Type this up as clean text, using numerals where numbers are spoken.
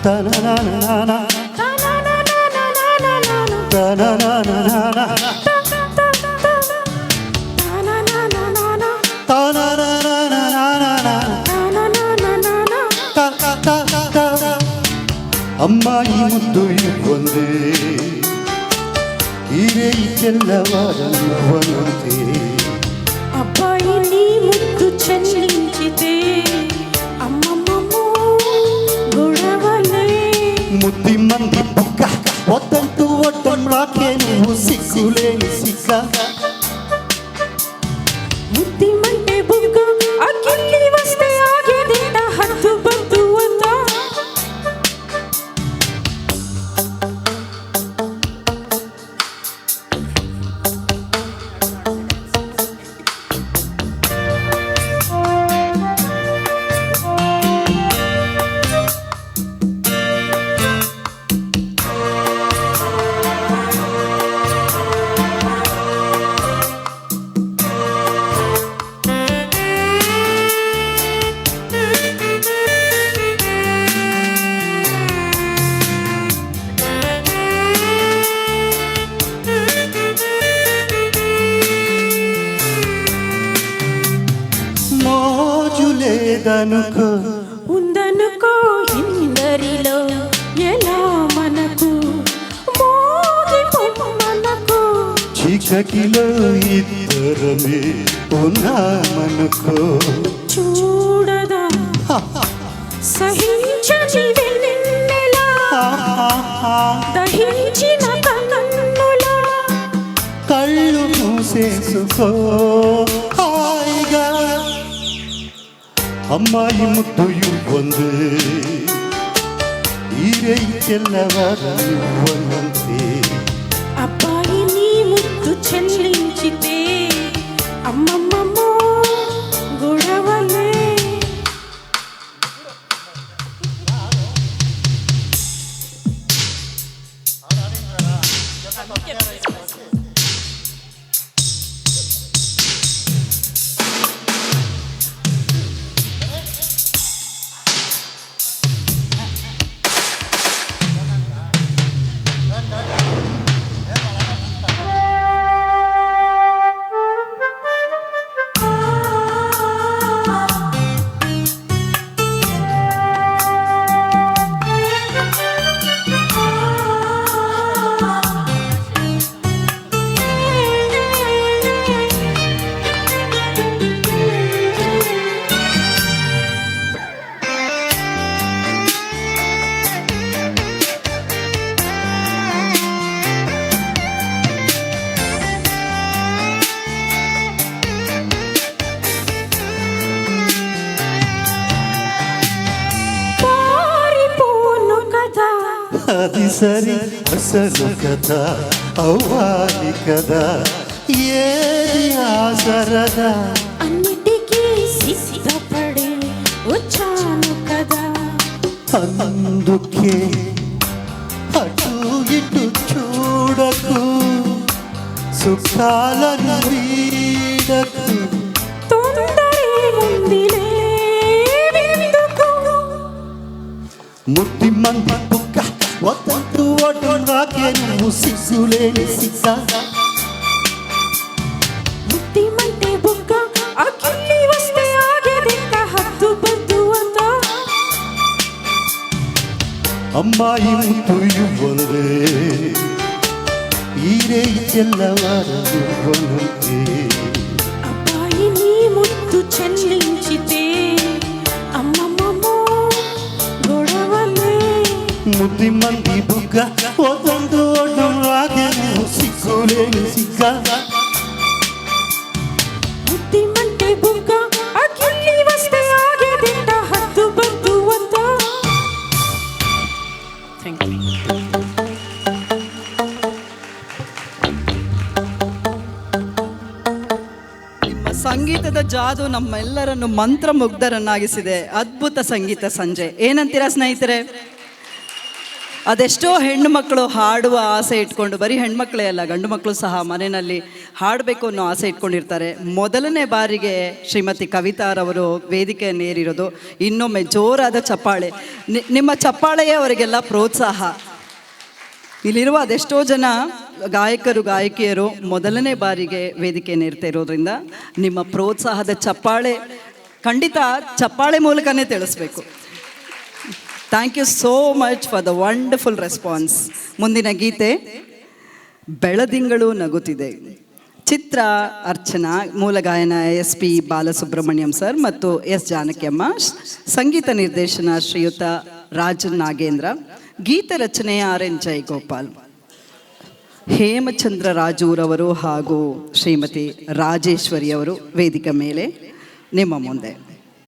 ತನನನನನ ತನನನನನ ಅಮ್ಮಾಯಿ ಮುದ್ದು ಇವ್ವಂದೆ ಹೀರೆ ಚೆಲ್ಲವಾದವನಂತೆ అబ్బాయి నీ ముద్దు చెల్లించితే అమ్మమ్మమ్మో గొడవలే ముద్ది మంది బుక్క వద్దంటూ వడ్డం రాకే నువ్వు సిగ్గులేని సిగ్గ ముద్ది మంటే బుగ్గ అగ్గిలి వస్తే ఆగేదింట హద్దు బద్దు అంతా లేదనుకో ఉందనుకో ఇందరిలో ఎలా మనకు మోగిపోమనకు చీకటిలో ఇద్దరమే ఉన్నామనుకో చూడదా సహించని వెన్నెలా దహించిన కన్నులా కళ్ళు మూసేసుకో హాయిగా ಅಮ್ಮಾಯಿ ಮುದ್ದು ಇವ್ವಂದೆ ಹೀರೆ ಚೆಲ್ಲವಾದವನಂತೆ అబ్బాయి నీ ముద్దు చెల్లించితే అమ్మమ్మమ్మో గొడవలే అది సరి అసలు కదా అవ్వాలి కదా ఏది ఆసరదా అన్నిటికీ సిద్ధపడి వచ్చాను కదా అందుకే అటు ఇటు చూడకు సుఖాలను వీడకు తొందరేముందిలే విందుకు ముద్ది మంది బుక్క వద్దంటూ వడ్డం రాకే నువ్వు సిగ్గులేని సిగ్గ ముద్ది మంటే బుగ్గ అగ్గిలి వస్తే ఆగేదింక హద్దు బద్దు అంతా అమ్మాయి ముద్దు ఇవ్వందే హీరే చెల్లవాదవనంతే అబ్బాయి నీ ముద్దు చెల్లించితే అమ్మమ్మమ్మో గొడవలే ముద్ది మంది బుగ్గ వద్దంటూ వడ్డం రాకే నువ్వు సిగ్గులేని సిగ్గ ముద్ది మంటే బుగ్గ అగ్గిలి వస్తే ఆగేదింట హద్దు బద్దు అంతా ನಿಮ್ಮ ಸಂಗೀತದ ಜಾದು ನಮ್ಮೆಲ್ಲರನ್ನು ಮಂತ್ರಮುಗ್ಧರನ್ನಾಗಿಸಿದೆ. ಅದ್ಭುತ ಸಂಗೀತ ಸಂಜೆ. ಏನಂತೀರಾ ಸ್ನೇಹಿತರೆ? ಅದೆಷ್ಟೋ ಹೆಣ್ಣು ಮಕ್ಕಳು ಹಾಡುವ ಆಸೆ ಇಟ್ಕೊಂಡು, ಬರೀ ಹೆಣ್ಮಕ್ಳೇ ಅಲ್ಲ ಗಂಡು ಮಕ್ಕಳು ಸಹ ಮನೆಯಲ್ಲಿ ಹಾಡಬೇಕು ಅನ್ನೋ ಆಸೆ ಇಟ್ಕೊಂಡಿರ್ತಾರೆ. ಮೊದಲನೇ ಬಾರಿಗೆ ಶ್ರೀಮತಿ ಕವಿತಾರವರು ವೇದಿಕೆಯನ್ನೇರಿರೋದು. ಇನ್ನೊಮ್ಮೆ ಜೋರಾದ ಚಪ್ಪಾಳೆ, ನಿಮ್ಮ ಚಪ್ಪಾಳೆಯೇ ಅವರಿಗೆಲ್ಲ ಪ್ರೋತ್ಸಾಹ. ಇಲ್ಲಿರುವ ಅದೆಷ್ಟೋ ಜನ ಗಾಯಕರು ಗಾಯಕಿಯರು ಮೊದಲನೇ ಬಾರಿಗೆ ವೇದಿಕೆಯನ್ನೇರ್ತಾ ಇರೋದ್ರಿಂದ ನಿಮ್ಮ ಪ್ರೋತ್ಸಾಹದ ಚಪ್ಪಾಳೆ ಖಂಡಿತ ಚಪ್ಪಾಳೆ ಮೂಲಕನೇ ತಿಳಿಸ್ಬೇಕು. Thank you so much for the wonderful response. ಮುಂದಿನ ಗೀತೆ ಬೆಳದಿಂಗಳು ನಗುತ್ತಿದೆ. ಚಿತ್ರ ಅರ್ಚನಾ, ಮೂಲ ಗಾಯನ SP ಬಾಲಸುಬ್ರಹ್ಮಣ್ಯಂ ಸರ್ ಮತ್ತು S ಜಾನಕಿಯಮ್ಮ, ಸಂಗೀತ ನಿರ್ದೇಶನ ಶ್ರೀಯುತ ರಾಜನ್ ನಾಗೇಂದ್ರ, ಗೀತ ರಚನೆ RN ಜಯಗೋಪಾಲ್. ಹೇಮಚಂದ್ರ ರಾಜೂರವರು ಹಾಗೂ ಶ್ರೀಮತಿ ರಾಜೇಶ್ವರಿ ಅವರು ವೇದಿಕೆ ಮೇಲೆ ನಿಮ್ಮ ಮುಂದೆ.